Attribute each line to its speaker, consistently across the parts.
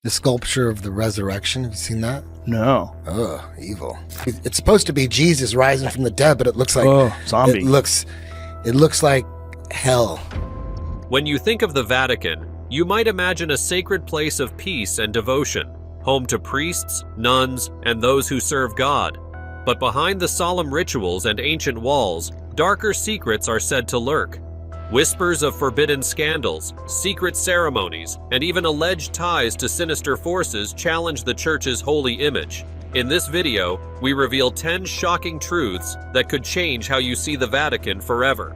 Speaker 1: The sculpture of the resurrection. Have you seen that?
Speaker 2: No.
Speaker 1: Ugh, evil. It's supposed to be Jesus rising from the dead, but it looks like
Speaker 2: zombie.
Speaker 1: It looks like hell.
Speaker 3: When you think of the Vatican, you might imagine a sacred place of peace and devotion, home to priests, nuns, and those who serve God. But behind the solemn rituals and ancient walls, darker secrets are said to lurk. Whispers of forbidden scandals, secret ceremonies, and even alleged ties to sinister forces challenge the Church's holy image. In this video, we reveal 10 shocking truths that could change how you see the Vatican forever.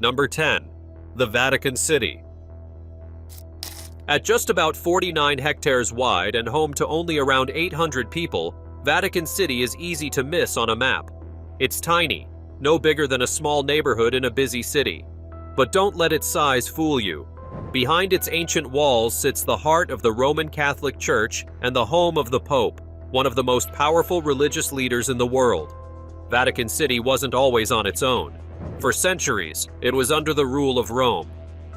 Speaker 3: Number 10. The Vatican City. At just about 49 hectares wide and home to only around 800 people, Vatican City is easy to miss on a map. It's tiny, no bigger than a small neighborhood in a busy city. But don't let its size fool you. Behind its ancient walls sits the heart of the Roman Catholic Church and the home of the Pope, one of the most powerful religious leaders in the world. Vatican City wasn't always on its own. For centuries, it was under the rule of Rome.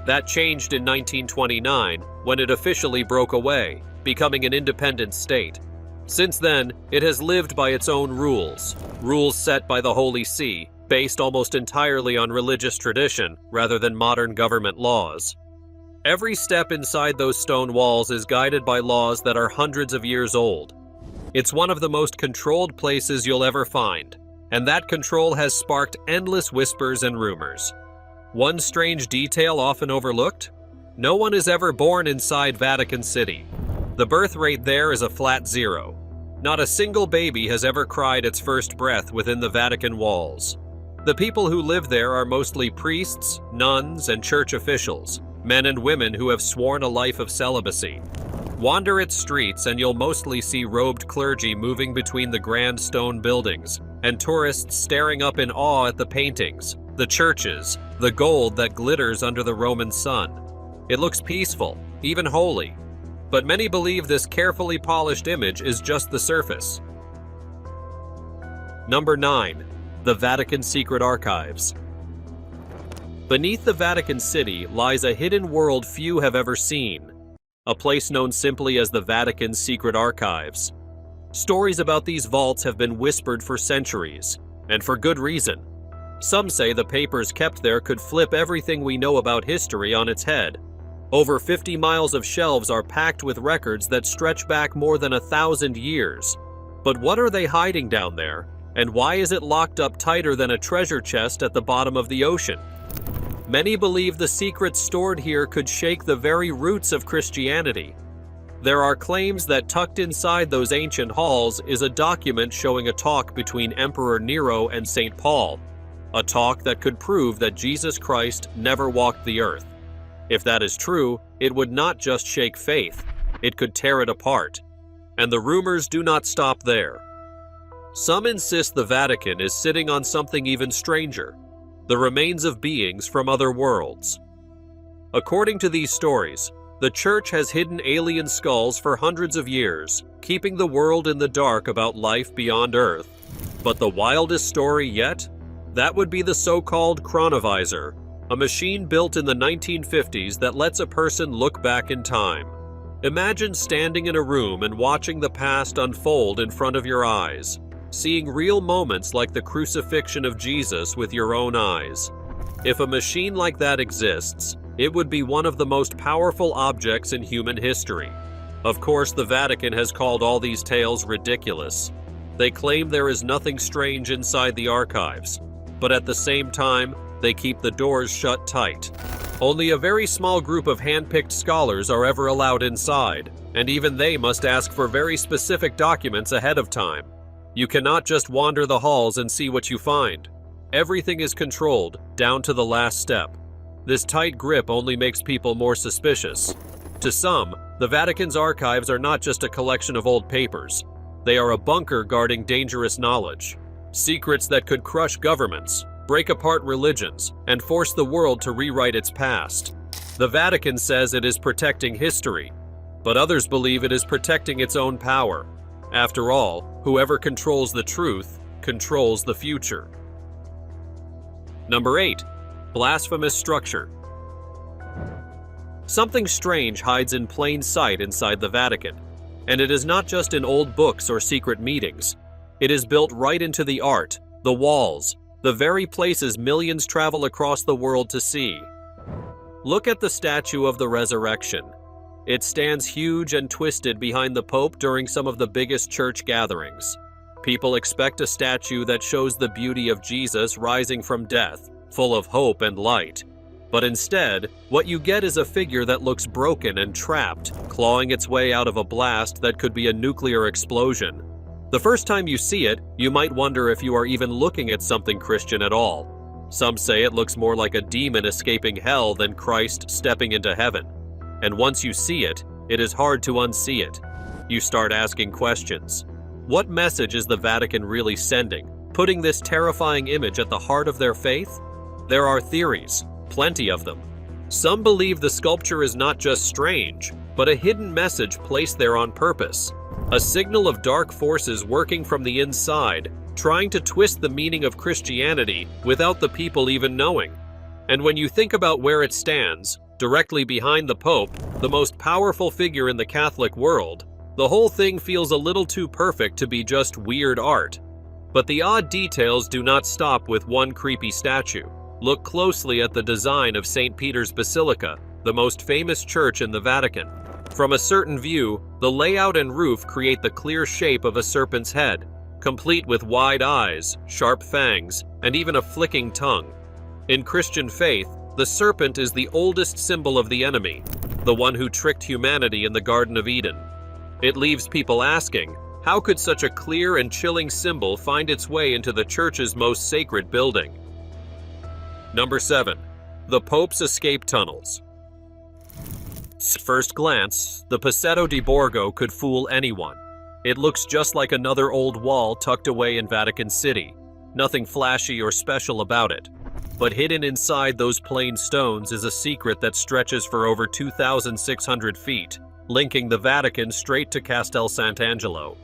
Speaker 3: That changed in 1929 when it officially broke away, becoming an independent state. Since then, it has lived by its own rules set by the Holy See, based almost entirely on religious tradition rather than modern government laws. Every step inside those stone walls is guided by laws that are hundreds of years old. It's one of the most controlled places you'll ever find, and that control has sparked endless whispers and rumors. One strange detail often overlooked: no one is ever born inside Vatican City. The birth rate there is a flat 0. Not a single baby has ever cried its first breath within the Vatican walls. The people who live there are mostly priests, nuns, and church officials, men and women who have sworn a life of celibacy. Wander its streets and you'll mostly see robed clergy moving between the grand stone buildings, and tourists staring up in awe at the paintings, the churches, the gold that glitters under the Roman sun. It looks peaceful, even holy. But many believe this carefully polished image is just the surface. Number 9. The Vatican Secret Archives. Beneath the Vatican City lies a hidden world few have ever seen, a place known simply as the Vatican Secret Archives. Stories about these vaults have been whispered for centuries, and for good reason. Some say the papers kept there could flip everything we know about history on its head. Over 50 miles of shelves are packed with records that stretch back more than 1,000 years. But what are they hiding down there, and why is it locked up tighter than a treasure chest at the bottom of the ocean? Many believe the secrets stored here could shake the very roots of Christianity. There are claims that tucked inside those ancient halls is a document showing a talk between Emperor Nero and St. Paul, a talk that could prove that Jesus Christ never walked the earth. If that is true, it would not just shake faith, it could tear it apart. And the rumors do not stop there. Some insist the Vatican is sitting on something even stranger, the remains of beings from other worlds. According to these stories, the Church has hidden alien skulls for hundreds of years, keeping the world in the dark about life beyond Earth. But the wildest story yet? That would be the so-called chronovisor, a machine built in the 1950s that lets a person look back in time. Imagine standing in a room and watching the past unfold in front of your eyes, seeing real moments like the crucifixion of Jesus with your own eyes. If a machine like that exists, it would be one of the most powerful objects in human history. Of course, the Vatican has called all these tales ridiculous. They claim there is nothing strange inside the archives, but at the same time, they keep the doors shut tight. Only a very small group of hand-picked scholars are ever allowed inside, and even they must ask for very specific documents ahead of time. You cannot just wander the halls and see what you find. Everything is controlled, down to the last step. This tight grip only makes people more suspicious. To some, the Vatican's archives are not just a collection of old papers. They are a bunker guarding dangerous knowledge. Secrets that could crush governments, break apart religions, and force the world to rewrite its past. The Vatican says it is protecting history, but others believe it is protecting its own power. After all, whoever controls the truth controls the future. Number 8. Blasphemous Structure. Something strange hides in plain sight inside the Vatican, and it is not just in old books or secret meetings. It is built right into the art, the walls, the very places millions travel across the world to see. Look at the Statue of the Resurrection. It stands huge and twisted behind the Pope during some of the biggest church gatherings. People expect a statue that shows the beauty of Jesus rising from death, full of hope and light. But instead, what you get is a figure that looks broken and trapped, clawing its way out of a blast that could be a nuclear explosion. The first time you see it, you might wonder if you are even looking at something Christian at all. Some say it looks more like a demon escaping hell than Christ stepping into heaven. And once you see it, it is hard to unsee it. You start asking questions. What message is the Vatican really sending, putting this terrifying image at the heart of their faith? There are theories, plenty of them. Some believe the sculpture is not just strange, but a hidden message placed there on purpose. A signal of dark forces working from the inside, trying to twist the meaning of Christianity without the people even knowing. And when you think about where it stands, directly behind the Pope, the most powerful figure in the Catholic world, the whole thing feels a little too perfect to be just weird art. But the odd details do not stop with one creepy statue. Look closely at the design of St. Peter's Basilica, the most famous church in the Vatican. From a certain view, the layout and roof create the clear shape of a serpent's head, complete with wide eyes, sharp fangs, and even a flicking tongue. In Christian faith, the serpent is the oldest symbol of the enemy, the one who tricked humanity in the Garden of Eden. It leaves people asking, how could such a clear and chilling symbol find its way into the church's most sacred building? Number 7. The Pope's Escape Tunnels. At first glance, the Passetto di Borgo could fool anyone. It looks just like another old wall tucked away in Vatican City. Nothing flashy or special about it. But hidden inside those plain stones is a secret that stretches for over 2,600 feet, linking the Vatican straight to Castel Sant'Angelo.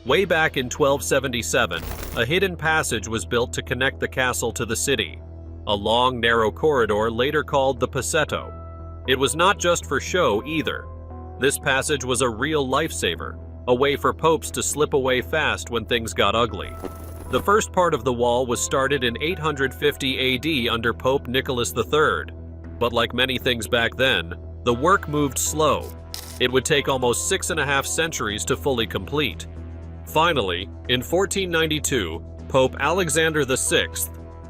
Speaker 3: Way back in 1277, a hidden passage was built to connect the castle to the city. A long, narrow corridor later called the Passetto. It was not just for show either. This passage was a real lifesaver, a way for popes to slip away fast when things got ugly. The first part of the wall was started in 850 AD under Pope Nicholas III, but like many things back then, the work moved slow. It would take almost 6.5 centuries to fully complete. Finally, in 1492, Pope Alexander VI,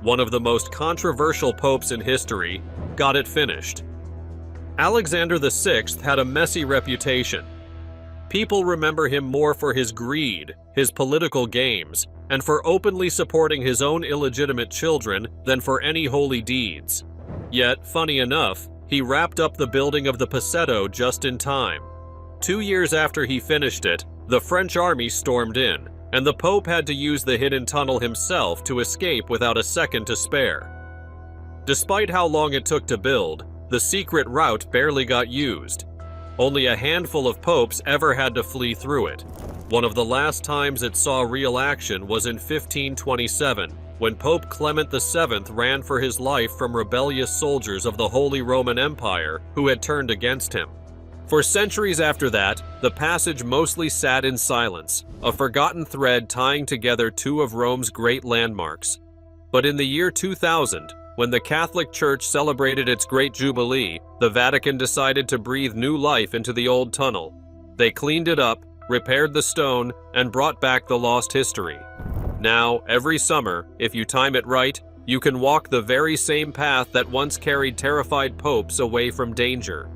Speaker 3: one of the most controversial popes in history, got it finished. Alexander VI had a messy reputation. People remember him more for his greed, his political games, and for openly supporting his own illegitimate children than for any holy deeds. Yet, funny enough, he wrapped up the building of the Passetto just in time. 2 years after he finished it, the French army stormed in, and the Pope had to use the hidden tunnel himself to escape without a second to spare. Despite how long it took to build, the secret route barely got used. Only a handful of popes ever had to flee through it. One of the last times it saw real action was in 1527, when Pope Clement VII ran for his life from rebellious soldiers of the Holy Roman Empire who had turned against him. For centuries after that, the passage mostly sat in silence, a forgotten thread tying together two of Rome's great landmarks. But in the year 2000, when the Catholic Church celebrated its Great Jubilee, the Vatican decided to breathe new life into the old tunnel. They cleaned it up, repaired the stone, and brought back the lost history. Now, every summer, if you time it right, you can walk the very same path that once carried terrified popes away from danger.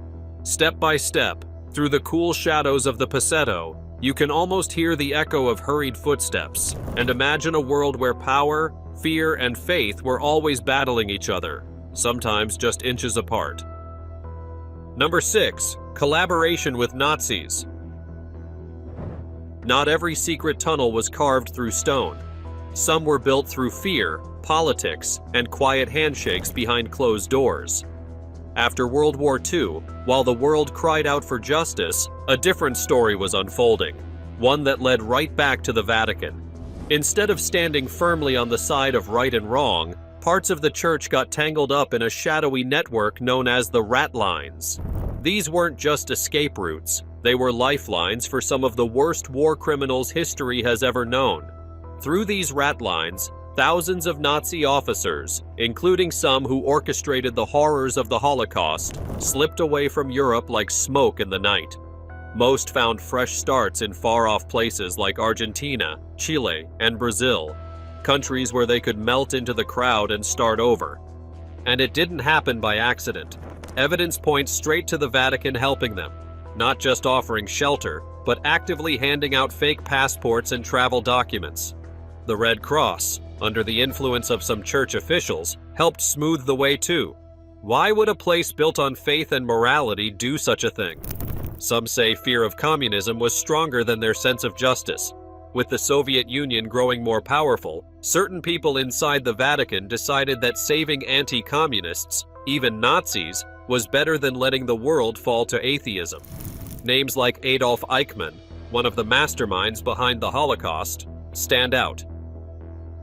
Speaker 3: Step by step, through the cool shadows of the Passetto, you can almost hear the echo of hurried footsteps, and imagine a world where power, fear, and faith were always battling each other, sometimes just inches apart. Number 6. Collaboration with Nazis. Not every secret tunnel was carved through stone. Some were built through fear, politics, and quiet handshakes behind closed doors. After World War II, while the world cried out for justice, a different story was unfolding, one that led right back to the Vatican. Instead of standing firmly on the side of right and wrong, parts of the church got tangled up in a shadowy network known as the rat lines. These weren't just escape routes, they were lifelines for some of the worst war criminals history has ever known. Through these rat lines, thousands of Nazi officers, including some who orchestrated the horrors of the Holocaust, slipped away from Europe like smoke in the night. Most found fresh starts in far-off places like Argentina, Chile, and Brazil, countries where they could melt into the crowd and start over. And it didn't happen by accident. Evidence points straight to the Vatican helping them, not just offering shelter, but actively handing out fake passports and travel documents. The Red Cross, under the influence of some church officials, helped smooth the way too. Why would a place built on faith and morality do such a thing? Some say fear of communism was stronger than their sense of justice. With the Soviet Union growing more powerful, certain people inside the Vatican decided that saving anti-communists, even Nazis, was better than letting the world fall to atheism. Names like Adolf Eichmann, one of the masterminds behind the Holocaust, stand out.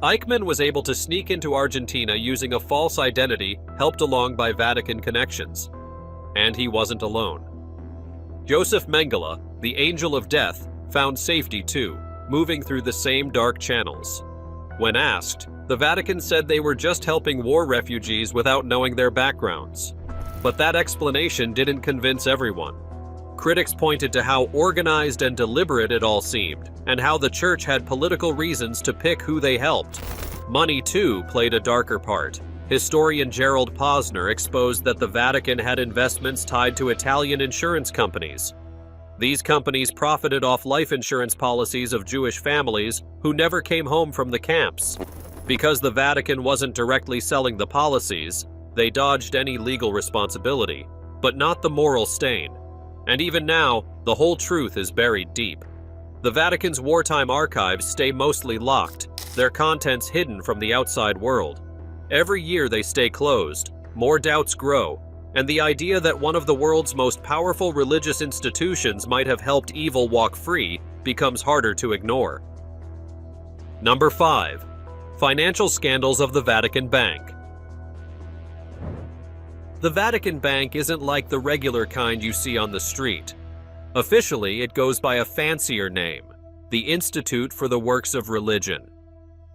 Speaker 3: Eichmann was able to sneak into Argentina using a false identity helped along by Vatican connections. And he wasn't alone. Joseph Mengele, the Angel of Death, found safety too, moving through the same dark channels. When asked, the Vatican said they were just helping war refugees without knowing their backgrounds. But that explanation didn't convince everyone. Critics pointed to how organized and deliberate it all seemed, and how the church had political reasons to pick who they helped. Money, too, played a darker part. Historian Gerald Posner exposed that the Vatican had investments tied to Italian insurance companies. These companies profited off life insurance policies of Jewish families who never came home from the camps. Because the Vatican wasn't directly selling the policies, they dodged any legal responsibility, but not the moral stain. And even now, the whole truth is buried deep. The Vatican's wartime archives stay mostly locked, their contents hidden from the outside world. Every year they stay closed, more doubts grow, and the idea that one of the world's most powerful religious institutions might have helped evil walk free becomes harder to ignore. Number 5. Financial scandals of the Vatican Bank. The Vatican Bank isn't like the regular kind you see on the street. Officially, it goes by a fancier name, the Institute for the Works of Religion.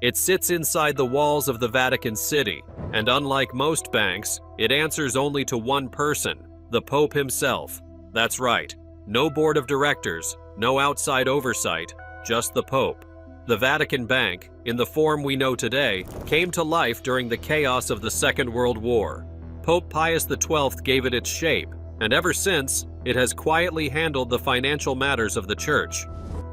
Speaker 3: It sits inside the walls of the Vatican City, and unlike most banks, it answers only to one person, the Pope himself. That's right, no board of directors, no outside oversight, just the Pope. The Vatican Bank, in the form we know today, came to life during the chaos of the Second World War. Pope Pius XII gave it its shape, and ever since, it has quietly handled the financial matters of the Church.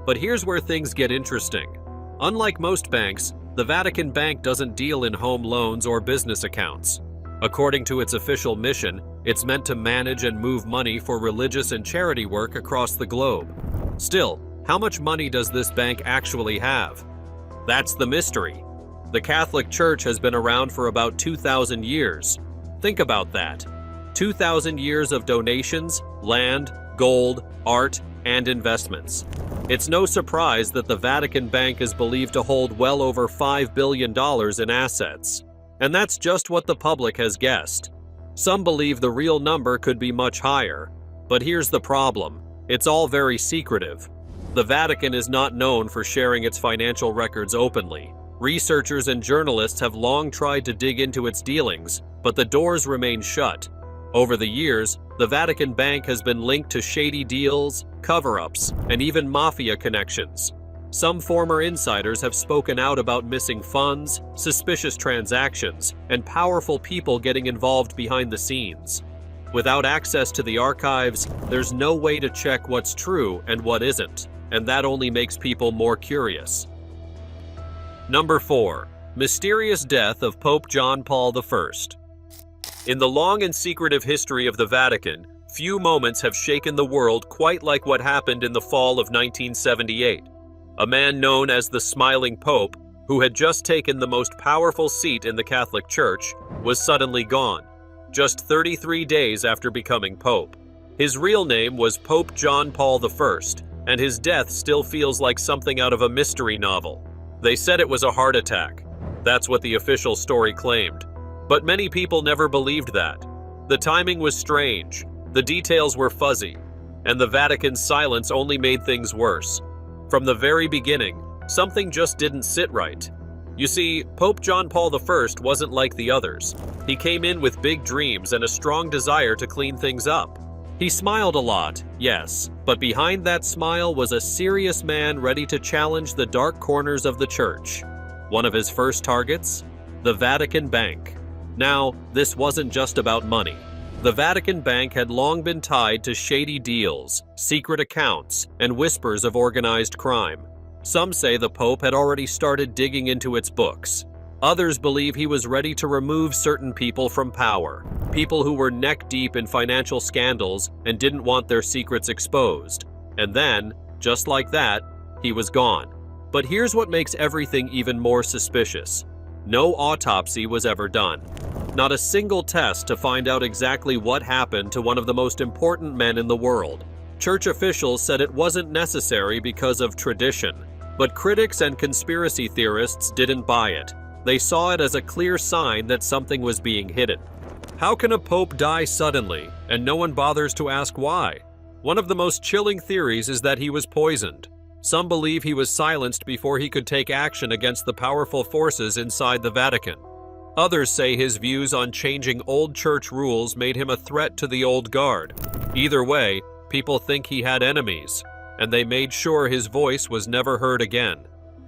Speaker 3: But here's where things get interesting. Unlike most banks, the Vatican Bank doesn't deal in home loans or business accounts. According to its official mission, it's meant to manage and move money for religious and charity work across the globe. Still, how much money does this bank actually have? That's the mystery. The Catholic Church has been around for about 2,000 years. Think about that. 2,000 years of donations, land, gold, art, and investments. It's no surprise that the Vatican Bank is believed to hold well over $5 billion in assets. And that's just what the public has guessed. Some believe the real number could be much higher. But here's the problem. It's all very secretive. The Vatican is not known for sharing its financial records openly. Researchers and journalists have long tried to dig into its dealings, but the doors remain shut. Over the years, the Vatican Bank has been linked to shady deals, cover-ups, and even mafia connections. Some former insiders have spoken out about missing funds, suspicious transactions, and powerful people getting involved behind the scenes. Without access to the archives, there's no way to check what's true and what isn't, and that only makes people more curious. Number 4. Mysterious death of Pope John Paul I. In the long and secretive history of the Vatican, few moments have shaken the world quite like what happened in the fall of 1978. A man known as the Smiling Pope, who had just taken the most powerful seat in the Catholic Church, was suddenly gone, just 33 days after becoming Pope. His real name was Pope John Paul I, and his death still feels like something out of a mystery novel. They said it was a heart attack. That's what the official story claimed. But many people never believed that. The timing was strange. The details were fuzzy, and the Vatican's silence only made things worse. From the very beginning, something just didn't sit right. You see, Pope John Paul I wasn't like the others. He came in with big dreams and a strong desire to clean things up. He smiled a lot, yes, but behind that smile was a serious man ready to challenge the dark corners of the church. One of his first targets? The Vatican Bank. Now, this wasn't just about money. The Vatican Bank had long been tied to shady deals, secret accounts, and whispers of organized crime. Some say the Pope had already started digging into its books. Others believe he was ready to remove certain people from power, people who were neck-deep in financial scandals and didn't want their secrets exposed. And then, just like that, he was gone. But here's what makes everything even more suspicious. No autopsy was ever done. Not a single test to find out exactly what happened to one of the most important men in the world. Church officials said it wasn't necessary because of tradition. But critics and conspiracy theorists didn't buy it. They saw it as a clear sign that something was being hidden. How can a pope die suddenly, and no one bothers to ask why? One of the most chilling theories is that he was poisoned. Some believe he was silenced before he could take action against the powerful forces inside the Vatican. Others say his views on changing old church rules made him a threat to the old guard. Either way, people think he had enemies, and they made sure his voice was never heard again.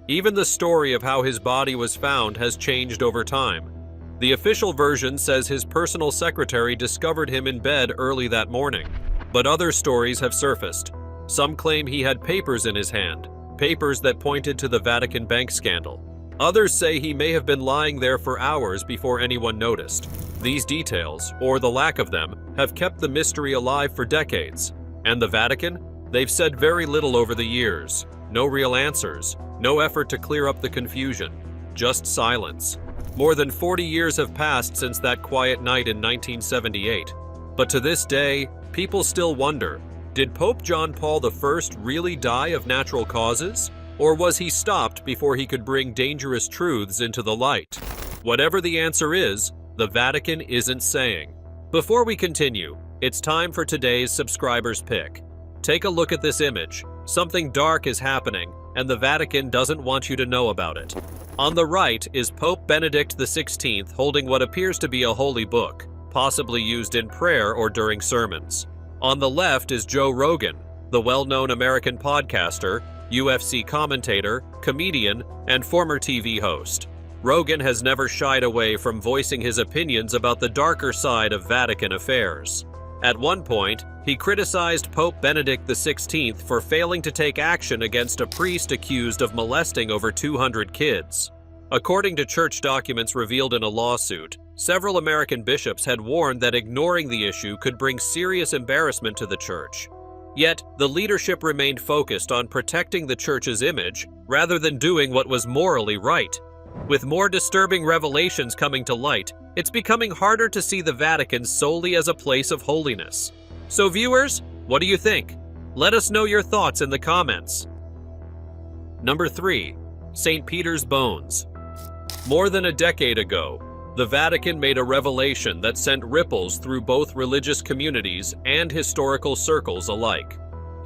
Speaker 3: Even the story of how his body was found has changed over time. The official version says his personal secretary discovered him in bed early that morning, but other stories have surfaced. Some claim he had papers in his hand, papers that pointed to the Vatican Bank scandal. Others say he may have been lying there for hours before anyone noticed. These details, or the lack of them, have kept the mystery alive for decades. And the Vatican? They've said very little over the years. No real answers. No effort to clear up the confusion. Just silence. More than 40 years have passed since that quiet night in 1978. But to this day, people still wonder, did Pope John Paul I really die of natural causes? Or was he stopped before he could bring dangerous truths into the light? Whatever the answer is, the Vatican isn't saying. Before we continue, it's time for today's subscriber's pick. Take a look at this image. Something dark is happening, and the Vatican doesn't want you to know about it. On the right is Pope Benedict XVI holding what appears to be a holy book, possibly used in prayer or during sermons. On the left is Joe Rogan, the well-known American podcaster, UFC commentator, comedian, and former TV host. Rogan has never shied away from voicing his opinions about the darker side of Vatican affairs. At one point, he criticized Pope Benedict XVI for failing to take action against a priest accused of molesting over 200 kids. According to church documents revealed in a lawsuit, several American bishops had warned that ignoring the issue could bring serious embarrassment to the church. Yet, the leadership remained focused on protecting the church's image rather than doing what was morally right. With more disturbing revelations coming to light, it's becoming harder to see the Vatican solely as a place of holiness. So viewers, what do you think? Let us know your thoughts in the comments. Number 3. St. Peter's Bones. More than a decade ago, the Vatican made a revelation that sent ripples through both religious communities and historical circles alike.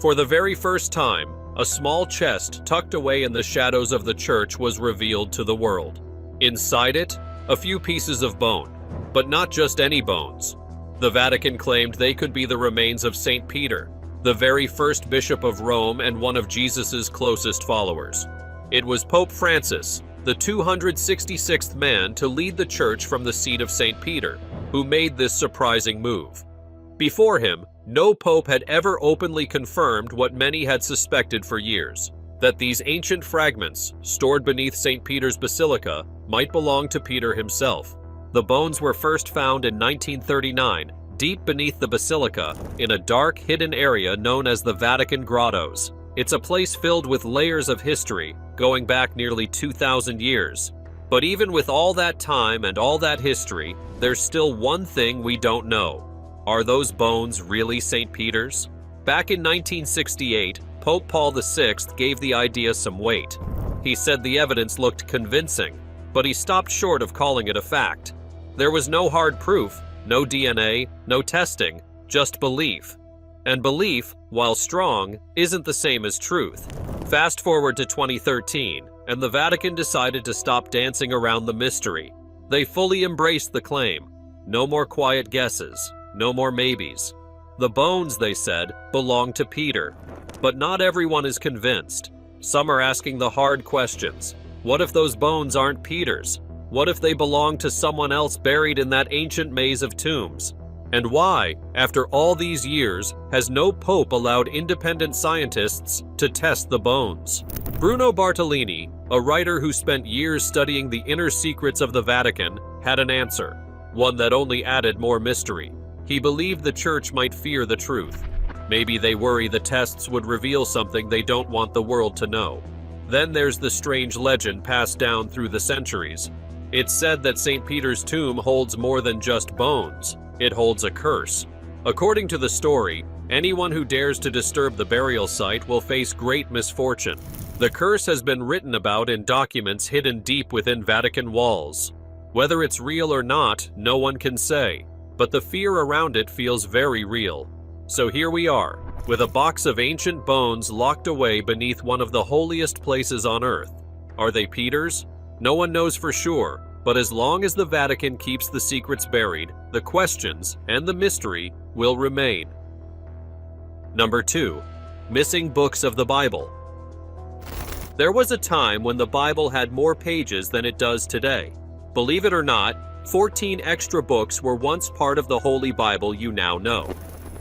Speaker 3: For the very first time, a small chest tucked away in the shadows of the church was revealed to the world. Inside it, a few pieces of bone, but not just any bones. The Vatican claimed they could be the remains of St. Peter, the very first bishop of Rome and one of Jesus's closest followers. It was Pope Francis, the 266th man to lead the church from the seat of St. Peter, who made this surprising move. Before him, no pope had ever openly confirmed what many had suspected for years, that these ancient fragments, stored beneath St. Peter's Basilica, might belong to Peter himself. The bones were first found in 1939, deep beneath the basilica, in a dark, hidden area known as the Vatican Grottos. It's a place filled with layers of history, going back nearly 2,000 years. But even with all that time and all that history, there's still one thing we don't know. Are those bones really St. Peter's? Back in 1968, Pope Paul VI gave the idea some weight. He said the evidence looked convincing, but he stopped short of calling it a fact. There was no hard proof, no DNA, no testing, just belief. And belief, while strong, isn't the same as truth. Fast forward to 2013, and the Vatican decided to stop dancing around the mystery. They fully embraced the claim. No more quiet guesses, no more maybes. The bones, they said, belong to Peter. But not everyone is convinced. Some are asking the hard questions. What if those bones aren't Peter's? What if they belong to someone else buried in that ancient maze of tombs? And why, after all these years, has no pope allowed independent scientists to test the bones? Bruno Bartolini, a writer who spent years studying the inner secrets of the Vatican, had an answer, one that only added more mystery. He believed the church might fear the truth. Maybe they worry the tests would reveal something they don't want the world to know. Then there's the strange legend passed down through the centuries. It's said that St. Peter's tomb holds more than just bones. It holds a curse. According to the story, anyone who dares to disturb the burial site will face great misfortune. The curse has been written about in documents hidden deep within Vatican walls. Whether it's real or not, no one can say, but the fear around it feels very real. So here we are, with a box of ancient bones locked away beneath one of the holiest places on earth. Are they Peter's? No one knows for sure, but as long as the Vatican keeps the secrets buried, the questions and the mystery will remain. Number 2. Missing books of the Bible. There was a time when the Bible had more pages than it does today. Believe it or not, 14 extra books were once part of the Holy Bible you now know.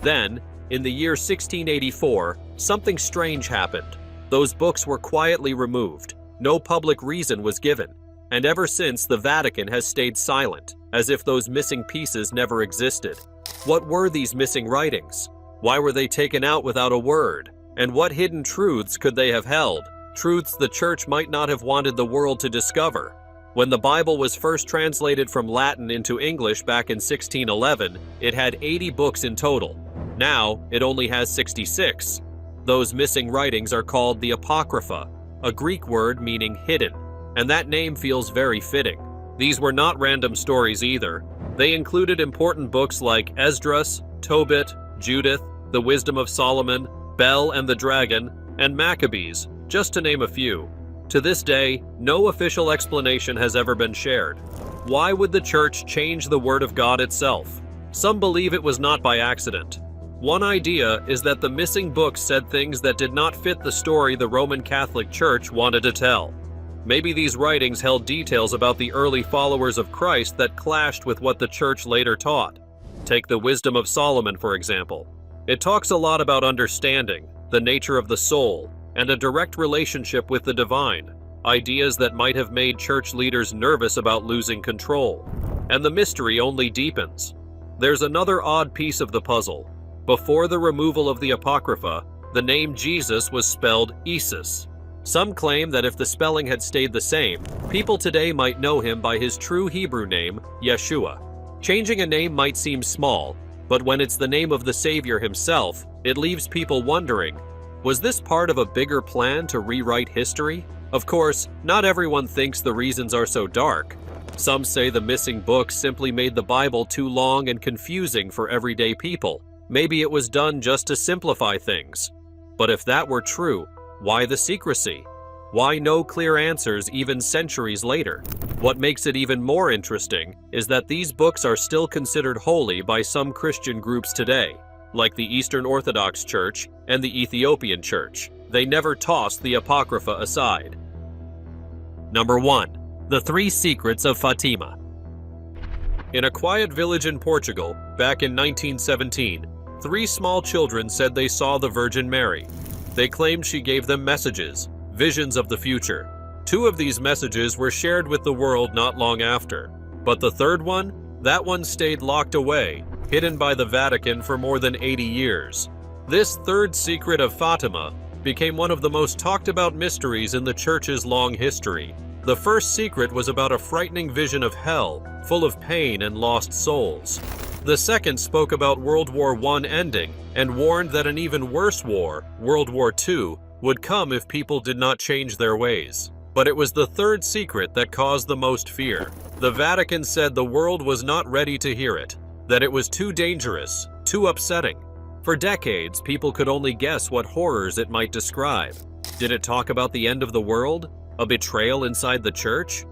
Speaker 3: Then, in the year 1684, something strange happened. Those books were quietly removed. No public reason was given. And ever since, the Vatican has stayed silent, as if those missing pieces never existed. What were these missing writings? Why were they taken out without a word? And what hidden truths could they have held? Truths the church might not have wanted the world to discover. When the Bible was first translated from Latin into English back in 1611, it had 80 books in total. Now, it only has 66. Those missing writings are called the Apocrypha, a Greek word meaning hidden. And that name feels very fitting. These were not random stories either. They included important books like Esdras, Tobit, Judith, The Wisdom of Solomon, Bel and the Dragon, and Maccabees, just to name a few. To this day, no official explanation has ever been shared. Why would the church change the Word of God itself? Some believe it was not by accident. One idea is that the missing books said things that did not fit the story the Roman Catholic Church wanted to tell. Maybe these writings held details about the early followers of Christ that clashed with what the church later taught. Take the Wisdom of Solomon, for example. It talks a lot about understanding, the nature of the soul, and a direct relationship with the divine, ideas that might have made church leaders nervous about losing control. And the mystery only deepens. There's another odd piece of the puzzle. Before the removal of the Apocrypha, the name Jesus was spelled Isis. Some claim that if the spelling had stayed the same, people today might know him by his true Hebrew name, Yeshua. Changing a name might seem small, but when it's the name of the Savior himself, it leaves people wondering, was this part of a bigger plan to rewrite history? Of course, not everyone thinks the reasons are so dark. Some say the missing books simply made the Bible too long and confusing for everyday people. Maybe it was done just to simplify things. But if that were true, why the secrecy? Why no clear answers even centuries later? What makes it even more interesting is that these books are still considered holy by some Christian groups today, like the Eastern Orthodox Church and the Ethiopian Church. They never tossed the Apocrypha aside. Number 1. The 3 Secrets of Fatima. In a quiet village in Portugal, back in 1917, 3 small children said they saw the Virgin Mary. They claimed she gave them messages, visions of the future. 2 of these messages were shared with the world not long after. But the third one? That one stayed locked away, hidden by the Vatican for more than 80 years. This third secret of Fatima became one of the most talked about mysteries in the Church's long history. The first secret was about a frightening vision of hell, full of pain and lost souls. The second spoke about World War I ending and warned that an even worse war, World War II, would come if people did not change their ways. But it was the third secret that caused the most fear. The Vatican said the world was not ready to hear it, that it was too dangerous, Too upsetting. For decades, people could only guess what horrors it might describe. Did it talk about the end of the world? A betrayal inside the church?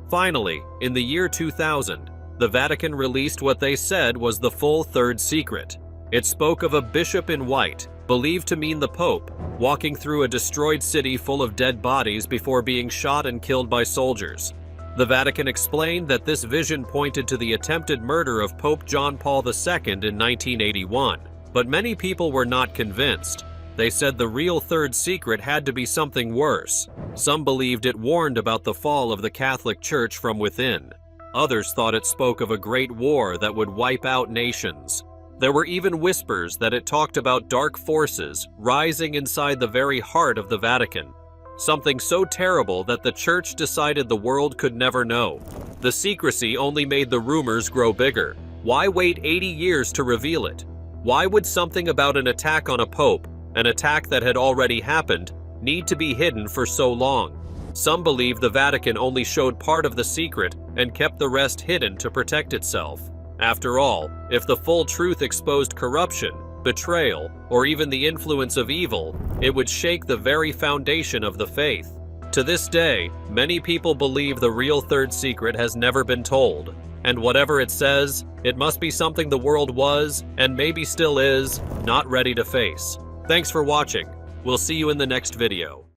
Speaker 3: Finally, in the year 2000, the Vatican released what they said was the full third secret. It spoke of a bishop in white, believed to mean the Pope, walking through a destroyed city full of dead bodies before being shot and killed by soldiers. The Vatican explained that this vision pointed to the attempted murder of Pope John Paul II in 1981, but many people were not convinced. They said the real third secret had to be something worse. Some believed it warned about the fall of the Catholic Church from within. Others thought it spoke of a great war that would wipe out nations. There were even whispers that it talked about dark forces rising inside the very heart of the Vatican. Something so terrible that the Church decided the world could never know. The secrecy only made the rumors grow bigger. Why wait 80 years to reveal it? Why would something about an attack on a pope, an attack that had already happened, need to be hidden for so long? Some believe the Vatican only showed part of the secret and kept the rest hidden to protect itself. After all, if the full truth exposed corruption, betrayal, or even the influence of evil, it would shake the very foundation of the faith. To this day, many people believe the real third secret has never been told, and whatever it says, it must be something the world was, and maybe still is, not ready to face. Thanks for watching. We'll see you in the next video.